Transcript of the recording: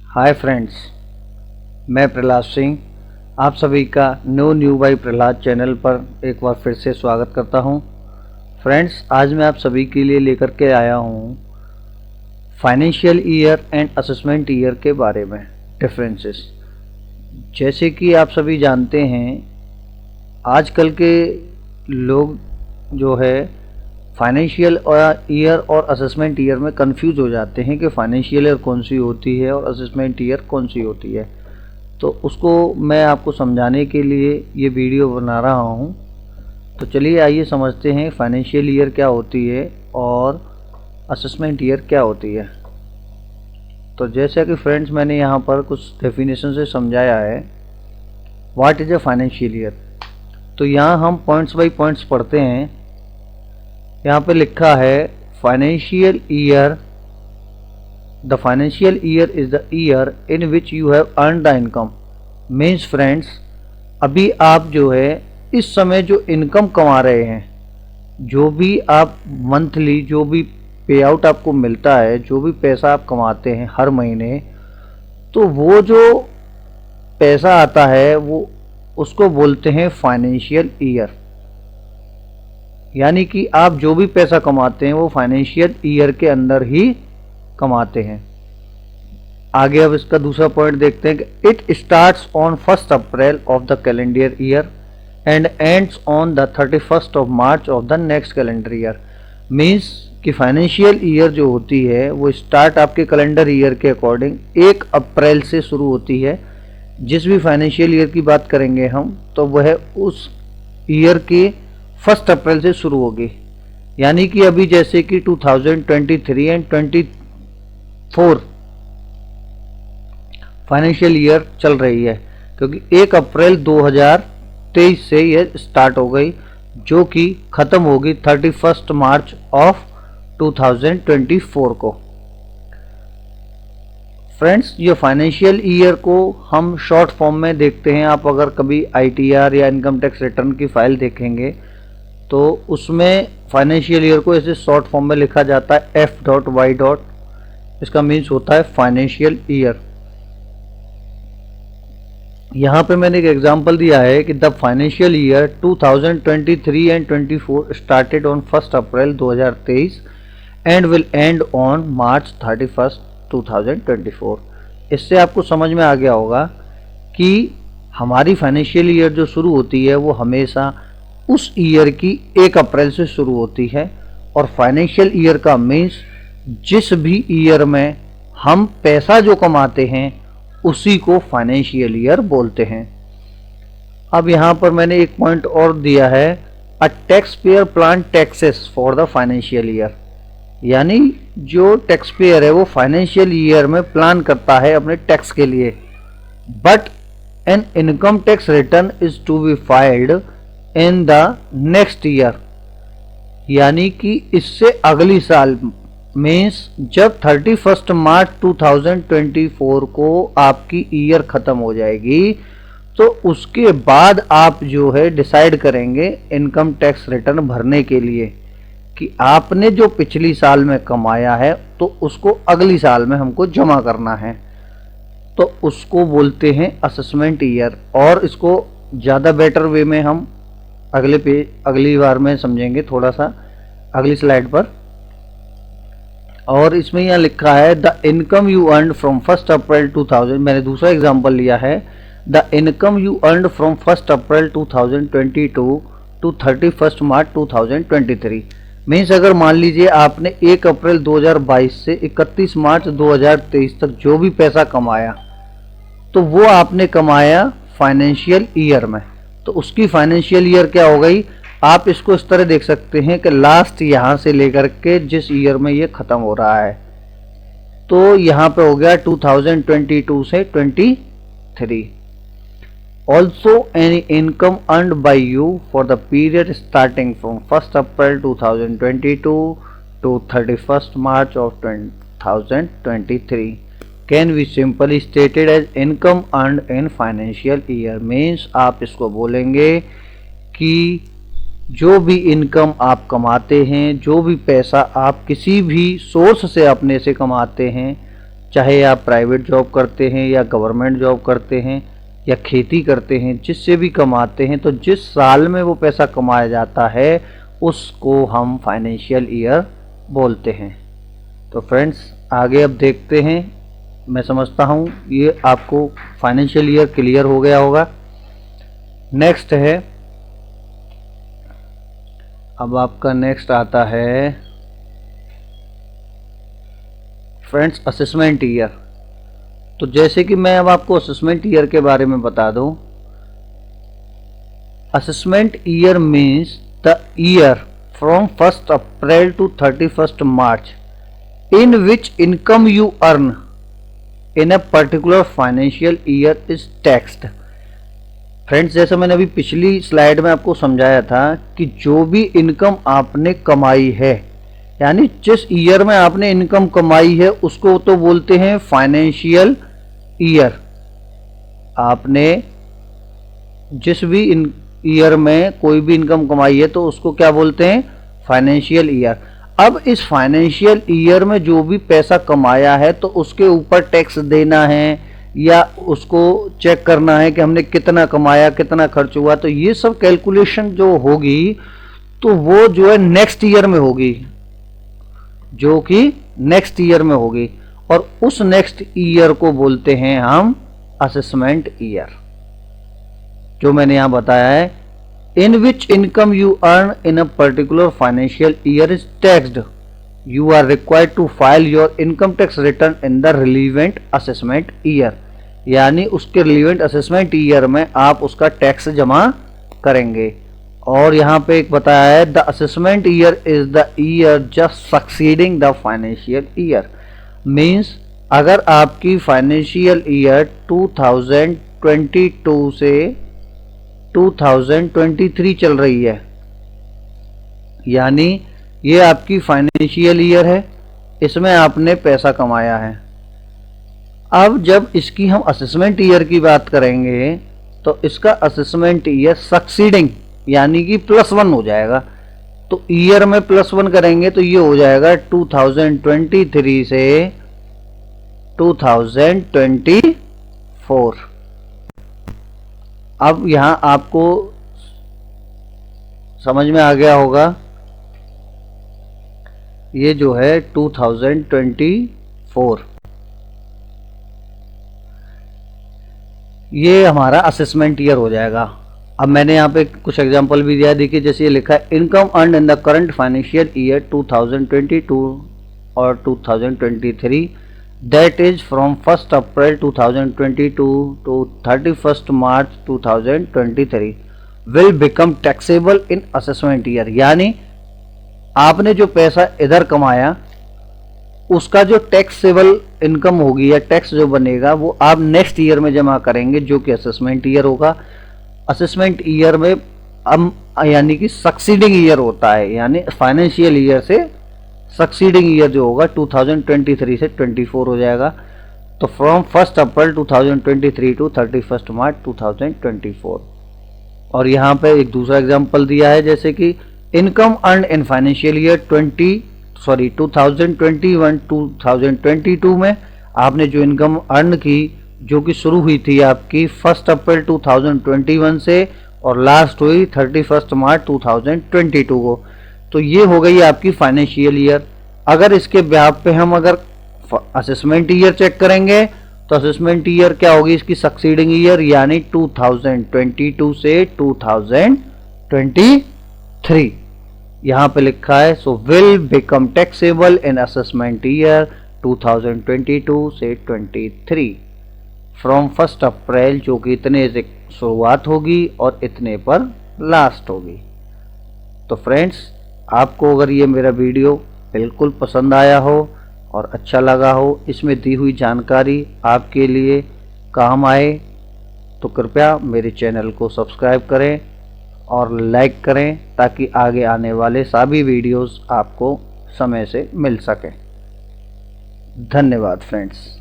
Hi friends, मैं प्रहलाद सिंह आप सभी का न्यू बाई प्रहलाद चैनल पर एक बार फिर से स्वागत करता हूं। फ्रेंड्स, आज मैं आप सभी के लिए लेकर के आया हूं financial year and assessment year के बारे में डिफरेंसेस। जैसे कि आप सभी जानते हैं, आजकल के लोग जो है फाइनेंशियल ईयर और असेसमेंट ईयर में कंफ्यूज हो जाते हैं कि फाइनेंशियल ईयर कौन सी होती है और असेसमेंट ईयर कौन सी होती है। तो उसको मैं आपको समझाने के लिए ये वीडियो बना रहा हूँ। तो चलिए आइए समझते हैं फाइनेंशियल ईयर क्या होती है और असेसमेंट ईयर क्या होती है। तो जैसा कि फ्रेंड्स मैंने यहाँ पर कुछ डेफिनेशन से समझाया है what is a financial year. तो यहाँ हम पॉइंट्स बाय पॉइंट्स पढ़ते हैं। यहाँ पे लिखा है financial year, the financial year is the year in which you have earn the income. Means friends, अभी आप जो है इस समय जो इनकम कमा रहे हैं, जो भी आप मंथली जो भी पे आउट आपको मिलता है, जो भी पैसा आप कमाते हैं हर महीने, तो वो जो पैसा आता है वो उसको बोलते हैं फाइनेंशियल ईयर। यानी कि आप जो भी पैसा कमाते हैं वो फाइनेंशियल ईयर के अंदर ही कमाते हैं। आगे अब इसका दूसरा पॉइंट देखते हैं कि it starts on 1 April of the calendar year and ends on the 31 of March of the next calendar year. Means कि फाइनेंशियल ईयर जो होती है वो स्टार्ट आपके कैलेंडर ईयर के अकॉर्डिंग 1 अप्रैल से शुरू होती है। जिस भी फाइनेंशियल ईयर की बात करेंगे हम, तो वह उस ईयर के 1 अप्रैल से शुरू होगी। यानी कि अभी जैसे कि 2023 एंड 24 फाइनेंशियल ईयर चल रही है, क्योंकि 1 अप्रैल 2023 से यह स्टार्ट हो गई, जो कि ख़त्म होगी 31 मार्च ऑफ 2024 को। फ्रेंड्स, ये फाइनेंशियल ईयर को हम शॉर्ट फॉर्म में देखते हैं। आप अगर कभी ITR या इनकम टैक्स रिटर्न की फाइल देखेंगे तो उसमें फाइनेंशियल ईयर को ऐसे शॉर्ट फॉर्म में लिखा जाता है F.Y. इसका मीन्स होता है फाइनेंशियल ईयर। यहाँ पे मैंने एक एग्जांपल दिया है कि the financial year 2023 and 24 started on 1 April 2023 and will and on March 31, 2024। इससे आपको समझ में आ गया होगा कि हमारी फाइनेंशियल ईयर जो शुरू होती है वो हमेशा उस ईयर की 1 अप्रैल से शुरू होती है। और फाइनेंशियल ईयर का मीन्स जिस भी ईयर में हम पैसा जो कमाते हैं उसी को फाइनेंशियल ईयर बोलते हैं। अब यहाँ पर मैंने एक पॉइंट और दिया है, a tax payer plan taxes for the financial year. यानी जो टैक्स पेयर है वो फाइनेंशियल ईयर में प्लान करता है अपने टैक्स के लिए, but an income tax return is to be filed in the next year. यानी कि इससे अगली साल मीन्स जब 31 मार्च 2024 को आपकी ईयर ख़त्म हो जाएगी, तो उसके बाद आप जो है डिसाइड करेंगे इनकम टैक्स रिटर्न भरने के लिए कि आपने जो पिछली साल में कमाया है तो उसको अगली साल में हमको जमा करना है। तो उसको बोलते हैं असेसमेंट ईयर। और इसको ज़्यादा बेटर वे में हम अगली बार में समझेंगे, थोड़ा सा अगली स्लाइड पर। और इसमें यहाँ लिखा है the income you earn from 1 April 2000। मैंने दूसरा एग्जांपल लिया है, the income you earn from 1 April 2022 to 31 March 2023। Means अगर मान लीजिए आपने 1 अप्रैल 2022 से 31 मार्च 2023 तक जो भी पैसा कमाया, तो वो आपने कमाया फाइनेंशियल ईयर में। तो उसकी फाइनेंशियल ईयर क्या हो गई, आप इसको इस तरह देख सकते हैं कि लास्ट यहाँ से लेकर के जिस ईयर में ये ख़त्म हो रहा है, तो यहाँ पे हो गया 2022 से 23। Also any income earned by you for the period starting from 1 April 2022 to 31 March of 2023 can be simply stated as income earned in financial year. Means आप इसको बोलेंगे कि जो भी इनकम आप कमाते हैं, जो भी पैसा आप किसी भी सोर्स से अपने से कमाते हैं, चाहे आप प्राइवेट जॉब करते हैं या गवर्नमेंट जॉब करते हैं या खेती करते हैं, जिससे भी कमाते हैं, तो जिस साल में वो पैसा कमाया जाता है उसको हम फाइनेंशियल ईयर बोलते हैं। तो फ्रेंड्स आगे अब देखते हैं। मैं समझता हूँ ये आपको फाइनेंशियल ईयर क्लियर हो गया होगा। नेक्स्ट है, अब आपका नेक्स्ट आता है फ्रेंड्स असेसमेंट ईयर। तो जैसे कि मैं अब आपको असेसमेंट ईयर के बारे में बता दूं, assessment year means the year from 1st April to 31st March in which income you earn in a particular financial year is taxed। Friends जैसा मैंने अभी पिछली स्लाइड में आपको समझाया था कि जो भी इनकम आपने कमाई है, यानी जिस ईयर में आपने इनकम कमाई है उसको तो बोलते हैं फाइनेंशियल ईयर। आपने जिस भी ईयर में कोई भी इनकम कमाई है तो उसको क्या बोलते हैं, फाइनेंशियल ईयर। अब इस फाइनेंशियल ईयर में जो भी पैसा कमाया है तो उसके ऊपर टैक्स देना है या उसको चेक करना है कि हमने कितना कमाया, कितना खर्च हुआ। तो ये सब कैलकुलेशन जो होगी तो वो जो है नेक्स्ट ईयर में होगी, जो कि नेक्स्ट ईयर में होगी, और उस नेक्स्ट ईयर को बोलते हैं हम असेसमेंट ईयर। जो मैंने यहां बताया है, in which income you earn in a particular financial year is taxed, you are required to file your income tax return in the relevant assessment year। यानी उसके relevant assessment year में आप उसका टैक्स जमा करेंगे। और यहाँ पे एक बताया है, the assessment year is the year just succeeding the financial year। means अगर आपकी फाइनेंशियल ईयर 2022 से 2023 चल रही है, यानी ये आपकी फाइनेंशियल ईयर है, इसमें आपने पैसा कमाया है। अब जब इसकी हम असेसमेंट ईयर की बात करेंगे तो इसका असेसमेंट ईयर सक्सीडिंग यानी कि +1 हो जाएगा। तो ईयर में +1 करेंगे तो ये हो जाएगा 2023 से 2024। अब यहां आपको समझ में आ गया होगा, ये जो है 2024 ये हमारा असेसमेंट ईयर हो जाएगा। अब मैंने यहाँ पे कुछ एग्जांपल भी दिया, देखिए जैसे ये लिखा है, income earned in the current financial year 2022 और 2023 that is from 1st April 2022 to 31st March 2023 will become taxable in assessment year। यानी आपने जो पैसा इधर कमाया उसका जो टैक्सेबल इनकम होगी या टैक्स जो बनेगा वो आप नेक्स्ट ईयर में जमा करेंगे, जो कि असेसमेंट ईयर होगा। असेसमेंट ईयर में अब यानी कि सक्सीडिंग ईयर होता है, यानी फाइनेंशियल ईयर से सक्सीडिंग ईयर जो होगा 2023 से 24 हो जाएगा। तो from 1st April 2023 to 31st मार्च 2024। और यहाँ पे एक दूसरा एग्जांपल दिया है, जैसे कि income earn in financial year 2021-2022 में आपने जो इनकम अर्न की, जो कि शुरू हुई थी आपकी 1st अप्रैल 2021 से और लास्ट हुई 31st मार्च 2022 को, तो ये हो गई आपकी फाइनेंशियल ईयर। अगर इसके ब्याह पे हम अगर असेसमेंट ईयर चेक करेंगे तो असेसमेंट ईयर क्या होगी इसकी, सक्सीडिंग ईयर, यानी 2022 से 2023 यहाँ पे लिखा है। So will become taxable in assessment year 2022 से 23 फ्रॉम 1st अप्रैल, जो कि इतने से शुरुआत होगी और इतने पर लास्ट होगी। तो फ्रेंड्स आपको अगर ये मेरा वीडियो बिल्कुल पसंद आया हो और अच्छा लगा हो, इसमें दी हुई जानकारी आपके लिए काम आए, तो कृपया मेरे चैनल को सब्सक्राइब करें और लाइक करें ताकि आगे आने वाले सभी वीडियोस आपको समय से मिल सकें। धन्यवाद फ्रेंड्स।